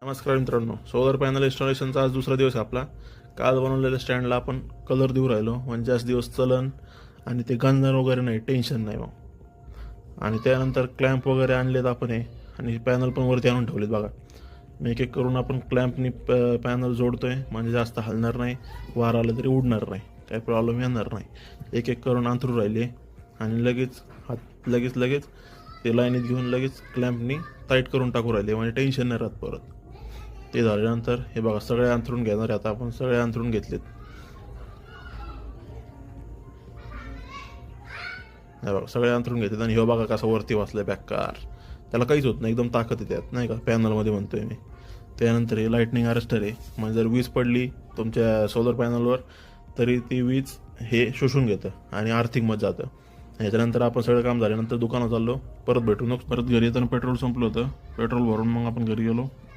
नमस्कार मित्रांनो, solar panel इन्स्टॉलेशनचा आज दुसरा दिवस आहे आपला. काल बनवलेल्या स्टँडला आपण कलर देऊ राहिलो, म्हणजे जास्त दिवस चलन आणि ते गंजन वगैरे नाही, टेन्शन नाही मग. आणि त्यानंतर क्लॅम्प वगैरे आणलेत आपण हे, आणि पॅनल पण वरती आणून ठेवलेत बघा. मी एक एक करून आपण क्लॅम्पनी पॅनल जोडतोय, म्हणजे जास्त हलणार नाही, वार आलं तरी उडणार नाही, काही प्रॉब्लेम येणार नाही. एक एक करून अंथरू राहिले आणि लगेच ते लाईनीत घेऊन लगेच क्लॅम्पनी टाईट करून टाकू राहिले, म्हणजे टेन्शन नाही राहत परत. ते झाल्यानंतर हे बघा, सगळे अंथरून घेणार आहे आता आपण. सगळे अंथरून घेतलेत. हे बघा, सगळे अंथरून घेतलेत आणि हे बघा कसा वरती वाचलाय बॅकार. त्याला काहीच होत नाही, एकदम ताकद येते त्यात, नाही का, पॅनलमध्ये म्हणतोय मी. त्यानंतर हे लाईटनिंग अरेस्टर आहे, म्हणजे जर वीज पडली तुमच्या सोलर पॅनलवर तरी ती वीज हे शोषून घेतं आणि आर्थिंगमध्ये जातं. ह्याच्यानंतर आपण सगळं काम झाल्यानंतर दुकानात चाललो, परत भेटून परत घरी येताना पेट्रोल संपलं होतं. पेट्रोल भरून मग आपण घरी गेलो.